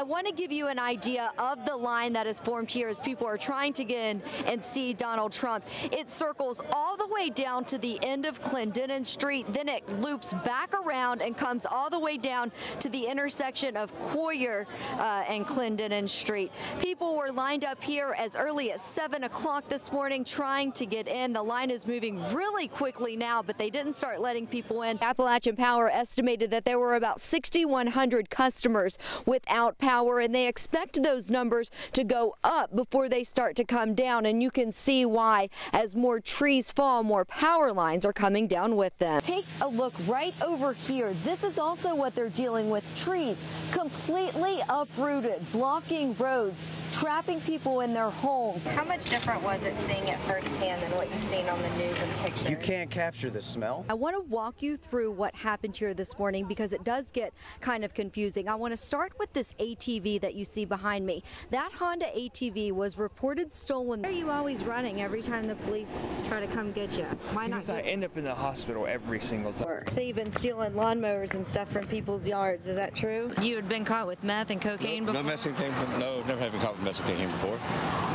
I want to give you an idea of the line that is formed here as people are trying to get in and see Donald Trump. It circles all the way down to the end of Clendenin Street, then it loops back around and comes all the way down to the intersection of Coyer and Clendenin Street. People were lined up here as early as 7 o'clock this morning trying to get in. The line is moving really quickly now, but they didn't start letting people in. Appalachian Power estimated that there were about 6,100 customers without power, and they expect those numbers to go up before they start to come down, and you can see why. As more trees fall, more power lines are coming down with them. Take a look right over here. This is also what they're dealing with. Trees completely uprooted, blocking roads, trapping people in their homes. How much different was it seeing it firsthand than what you've seen on the news and pictures? You can't capture the smell. I want to walk you through what happened here this morning because it does get kind of confusing. I want to start with this ATV that you see behind me. That Honda ATV was reported stolen. Why are you always running every time the police try to come get you? Why not? Because I end up in the hospital every single time. So you've been stealing lawnmowers and stuff from people's yards. Is that true? You had been caught with meth and cocaine before? No meth and cocaine. No, never have been caught with meth and cocaine before.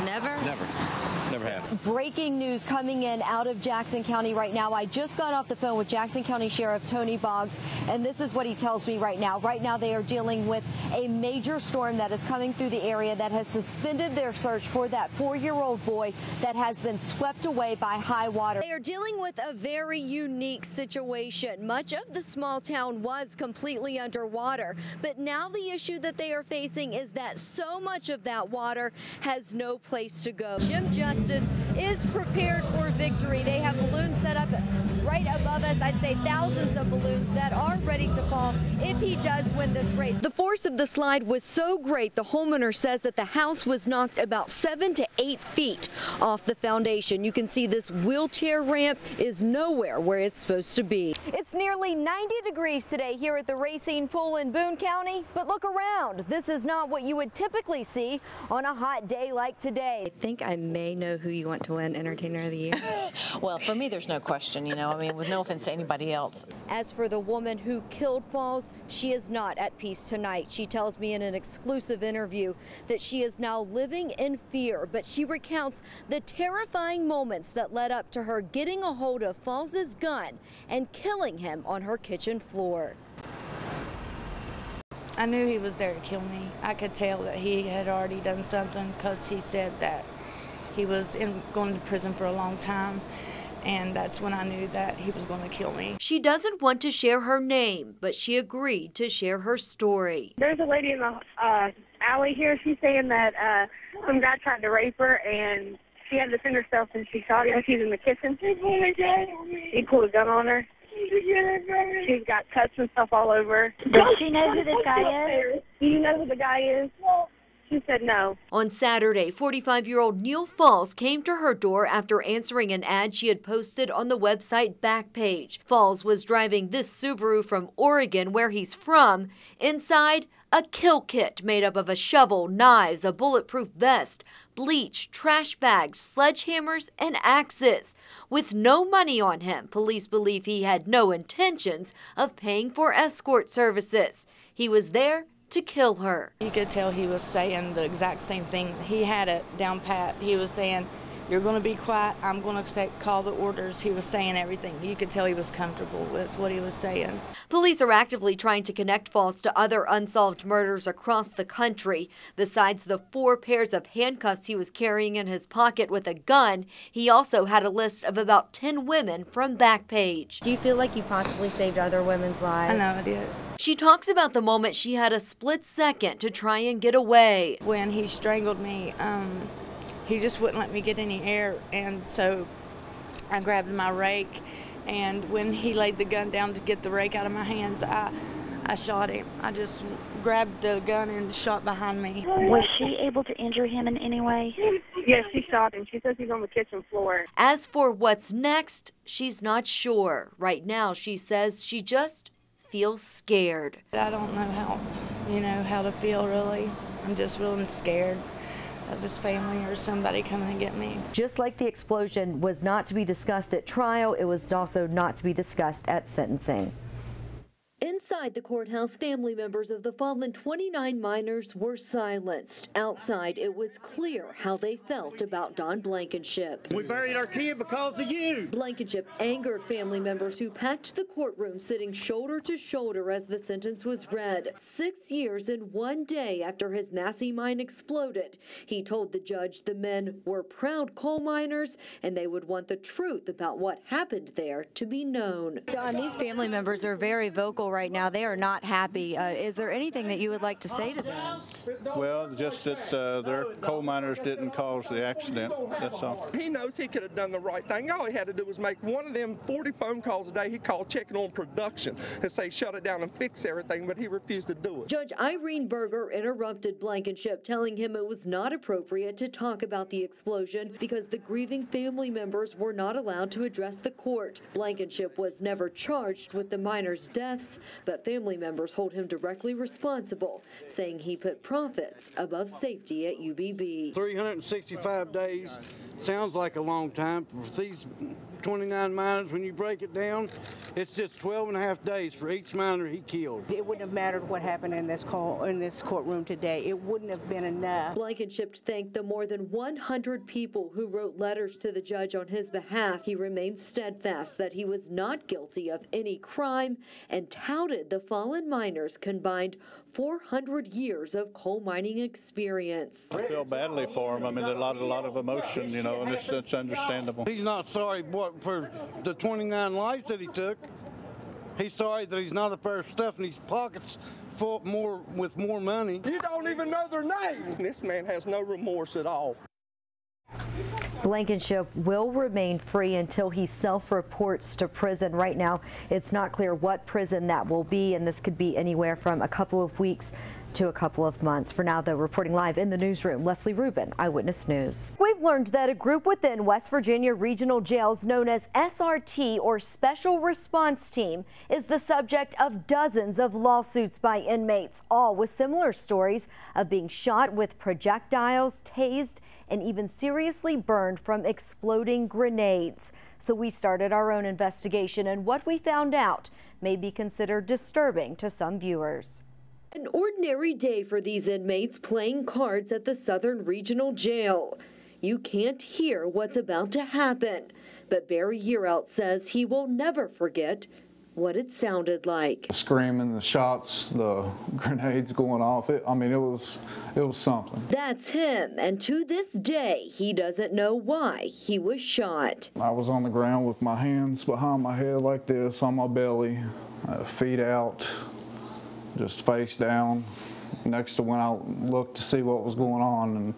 Never? Never. Never have. Breaking news coming in out of Jackson County right now. I just got off the phone with Jackson County Sheriff Tony Boggs, and this is what he tells me right now. Right now they are dealing with a major storm that is coming through the area that has suspended their search for that 4-year-old boy that has been swept away by high water. They are dealing with a very unique situation. Much of the small town was completely underwater, but now the issue that they are facing is that so much of that water has no place to go. Jim Justice is prepared for victory. They have balloons set up right above us. I'd say thousands of balloons that are ready to fall if he does win this race. The force of the slide was so great, the homeowner says that the house was knocked about 7 to 8 feet off the foundation. You can see this wheelchair ramp is nowhere where it's supposed to be. It's nearly 90 degrees today here at the Racine Pool in Boone County, but look around. This is not what you would typically see on a hot day like today. I think I may know who you want to win Entertainer of the Year. Well, for me, there's no question, you know, I mean, with no offense to anybody else. As for the woman who killed Falls, she is not at peace tonight. She tells me in an exclusive interview that she is now living in fear, but she recounts the terrifying moments that led up to her getting a hold of Falls's gun and killing him on her kitchen floor. I knew he was there to kill me. I could tell that he had already done something because he said that he was going to prison for a long time, and that's when I knew that he was going to kill me. She doesn't want to share her name, but she agreed to share her story. There's a lady in the alley here. She's saying that some guy tried to rape her, and she had to defend herself, and she shot him. She's in the kitchen. He pulled a gun on her. She's got cuts and stuff all over. Does she know who this guy is? Do you know who the guy is? She said no. On Saturday, 45-year-old Neil Falls came to her door after answering an ad she had posted on the website Backpage. Falls was driving this Subaru from Oregon, where he's from. Inside, a kill kit made up of a shovel, knives, a bulletproof vest, bleach, trash bags, sledgehammers, and axes. With no money on him, police believe he had no intentions of paying for escort services. He was there to kill her. You could tell he was saying the exact same thing. He had it down pat. He was saying, "You're going to be quiet. I'm going to call the orders." He was saying everything. You could tell he was comfortable with what he was saying. Police are actively trying to connect Falls to other unsolved murders across the country. Besides the 4 pairs of handcuffs he was carrying in his pocket with a gun, he also had a list of about 10 women from Backpage. Do you feel like you possibly saved other women's lives? I know I did. She talks about the moment she had a split second to try and get away. When he strangled me, he just wouldn't let me get any air, and so I grabbed my rake, and when he laid the gun down to get the rake out of my hands, I shot him. I just grabbed the gun and shot behind me. Was she able to injure him in any way? Yes, she shot him. She says he's on the kitchen floor. As for what's next, she's not sure. Right now, she says she just feels scared. I don't know how to feel, really. I'm just really scared of his family or somebody coming to get me. Just like the explosion was not to be discussed at trial, it was also not to be discussed at sentencing. In Inside the courthouse, family members of the fallen 29 miners were silenced. Outside, it was clear how they felt about Don Blankenship. We buried our kid because of you. Blankenship angered family members who packed the courtroom, sitting shoulder to shoulder as the sentence was read. 6 years and 1 day after his Massey mine exploded, he told the judge the men were proud coal miners and they would want the truth about what happened there to be known. Don, these family members are very vocal right now. They are not happy. Is there anything that you would like to say to them? Well, just that their coal miners didn't cause the accident, that's all. He knows he could have done the right thing. All he had to do was make one of them 40 phone calls a day he called checking on production and say shut it down and fix everything, but he refused to do it. Judge Irene Berger interrupted Blankenship, telling him it was not appropriate to talk about the explosion because the grieving family members were not allowed to address the court. Blankenship was never charged with the miners' deaths, but family members hold him directly responsible, saying he put profits above safety at UBB. 365 days sounds like a long time. For these 29 miners, when you break it down, it's just 12 and a half days for each miner he killed. It wouldn't have mattered what happened in this courtroom today. It wouldn't have been enough. Blankenship thanked the more than 100 people who wrote letters to the judge on his behalf. He remained steadfast that he was not guilty of any crime and touted the fallen miners' combined 400 years of coal mining experience. I feel badly for him. I mean, there's a lot of emotion, you know, and it's understandable. He's not sorry for the 29 lives that he took. He's sorry that he's not a pair of stuff in his pockets full with more money. You don't even know their name. This man has no remorse at all. Blankenship will remain free until he self-reports to prison. Right now, it's not clear what prison that will be, and this could be anywhere from a couple of weeks to a couple of months. For now, though, reporting live in the newsroom, Leslie Rubin, Eyewitness News. We've learned that a group within West Virginia regional jails known as SRT, or Special Response Team, is the subject of dozens of lawsuits by inmates, all with similar stories of being shot with projectiles, tased, and even seriously burned from exploding grenades. So we started our own investigation, and what we found out may be considered disturbing to some viewers. An ordinary day for these inmates playing cards at the Southern Regional Jail. You can't hear what's about to happen, but Barry Yearout says he will never forget what it sounded like. Screaming, the shots, the grenades going off. It was something. That's him, and to this day, he doesn't know why he was shot. I was on the ground with my hands behind my head like this, on my belly, feet out, just face down, next to when I looked to see what was going on, and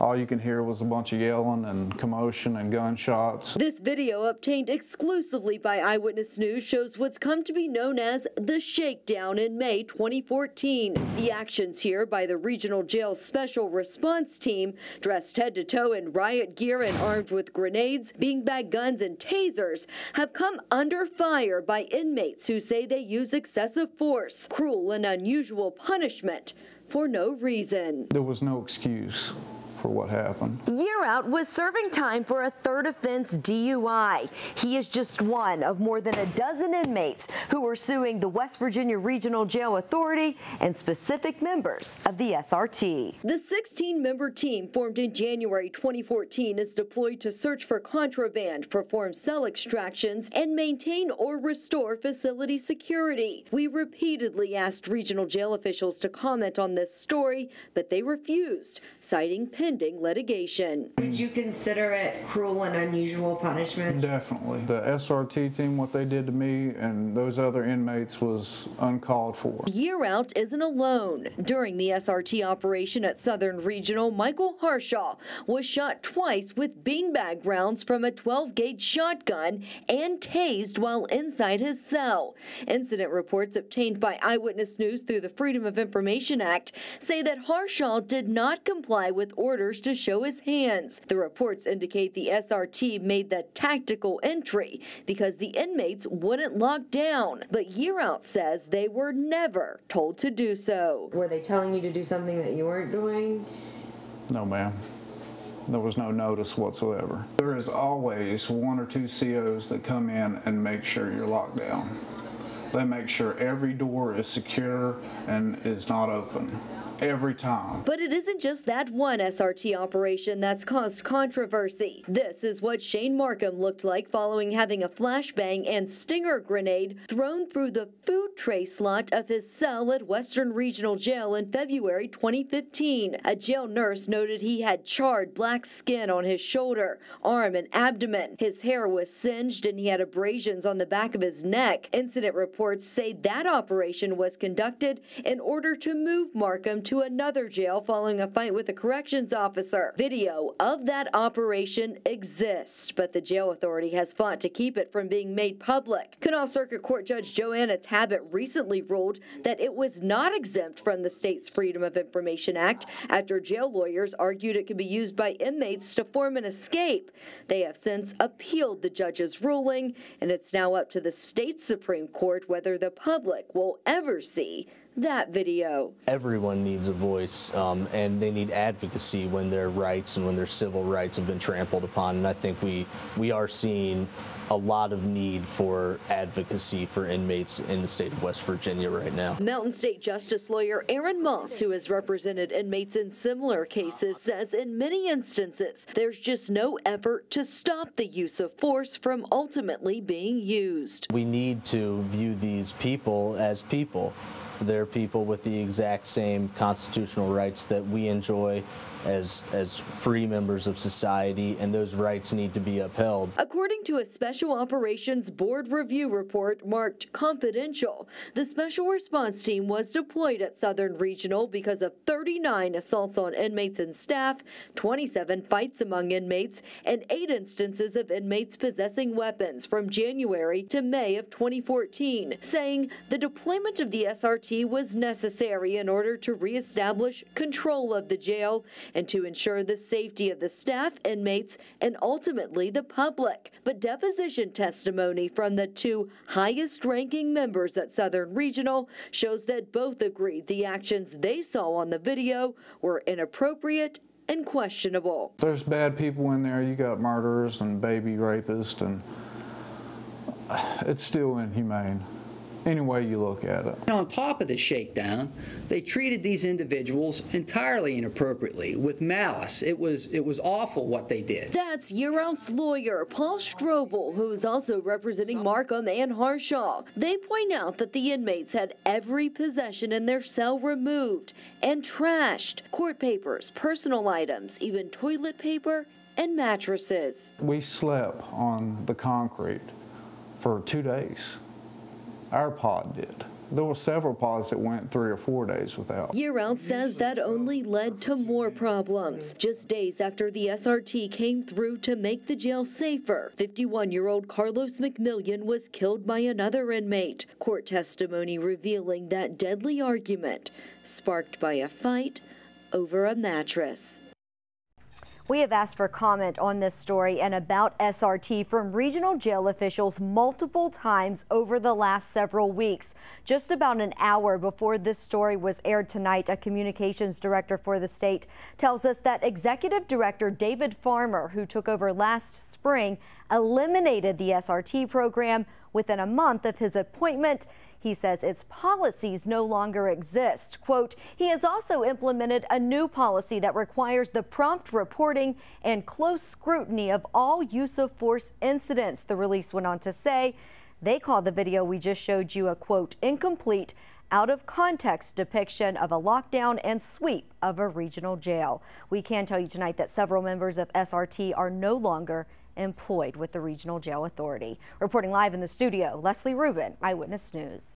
all you can hear was a bunch of yelling and commotion and gunshots. This video, obtained exclusively by Eyewitness News, shows what's come to be known as the shakedown in May 2014. The actions here by the Regional Jail's Special Response Team, dressed head to toe in riot gear and armed with grenades, beanbag guns, and tasers, have come under fire by inmates who say they use excessive force, cruel and unusual punishment for no reason. There was no excuse for what happened. Yearout was serving time for a third offense DUI. He is just one of more than a dozen inmates who are suing the West Virginia Regional Jail Authority and specific members of the SRT. The 16-member team formed in January 2014 is deployed to search for contraband, perform cell extractions, and maintain or restore facility security. We repeatedly asked regional jail officials to comment on this story, but they refused, citing pending litigation. Would you consider it cruel and unusual punishment? Definitely. The SRT team, what they did to me and those other inmates was uncalled for. Yearout isn't alone. During the SRT operation at Southern Regional, Michael Harshaw was shot twice with beanbag rounds from a 12-gauge shotgun and tased while inside his cell. Incident reports obtained by Eyewitness News through the Freedom of Information Act say that Harshaw did not comply with orders to show his hands. The reports indicate the SRT made the tactical entry because the inmates wouldn't lock down, but Yearout says they were never told to do so. Were they telling you to do something that you weren't doing? No, ma'am. There was no notice whatsoever. There is always one or two COs that come in and make sure you're locked down. They make sure every door is secure and is not open. Every time. But it isn't just that one SRT operation that's caused controversy. This is what Shane Markham looked like following having a flashbang and stinger grenade thrown through the food tray slot of his cell at Western Regional Jail in February 2015. A jail nurse noted he had charred black skin on his shoulder, arm, and abdomen. His hair was singed and he had abrasions on the back of his neck. Incident reports say that operation was conducted in order to move Markham to another jail following a fight with a corrections officer. Video of that operation exists, but the jail authority has fought to keep it from being made public. Kanawha Circuit Court Judge Joanna Tabbitt recently ruled that it was not exempt from the state's Freedom of Information Act after jail lawyers argued it could be used by inmates to form an escape. They have since appealed the judge's ruling, and it's now up to the state Supreme Court whether the public will ever see that video. Everyone needs a voice, and they need advocacy when their rights and when their civil rights have been trampled upon. And I think we are seeing a lot of need for advocacy for inmates in the state of West Virginia right now. Mountain State Justice lawyer Aaron Moss, who has represented inmates in similar cases, says in many instances there's just no effort to stop the use of force from ultimately being used. We need to view these people as people. They're people with the exact same constitutional rights that we enjoy as free members of society, and those rights need to be upheld. According to a Special Operations Board review report marked confidential, the Special Response Team was deployed at Southern Regional because of 39 assaults on inmates and staff, 27 fights among inmates, and 8 instances of inmates possessing weapons from January to May of 2014, saying the deployment of the SRT was necessary in order to reestablish control of the jail and to ensure the safety of the staff, inmates, and ultimately the public. But deposition testimony from the 2 highest-ranking members at Southern Regional shows that both agreed the actions they saw on the video were inappropriate and questionable. There's bad people in there. You got murderers and baby rapists, and it's still inhumane. Any way you look at it. On top of the shakedown, they treated these individuals entirely inappropriately, with malice. It was awful what they did. That's year-out's lawyer, Paul Strobel, who is also representing Markham and Harshaw. They point out that the inmates had every possession in their cell removed and trashed. Court papers, personal items, even toilet paper and mattresses. We slept on the concrete for 2 days. Our pod did. There were several pods that went 3 or 4 days without. Year-out says that only led to more problems. Just days after the SRT came through to make the jail safer, 51-year-old Carlos McMillian was killed by another inmate. Court testimony revealing that deadly argument sparked by a fight over a mattress. We have asked for comment on this story and about SRT from regional jail officials multiple times over the last several weeks. Just about an hour before this story was aired tonight, a communications director for the state tells us that Executive Director David Farmer, who took over last spring, eliminated the SRT program within a month of his appointment. He says its policies no longer exist. Quote, he has also implemented a new policy that requires the prompt reporting and close scrutiny of all use of force incidents. The release went on to say they call the video we just showed you a, quote, incomplete, out of context depiction of a lockdown and sweep of a regional jail. We can tell you tonight that several members of SRT are no longer employed with the Regional Jail Authority. Reporting live in the studio, Leslie Rubin, Eyewitness News.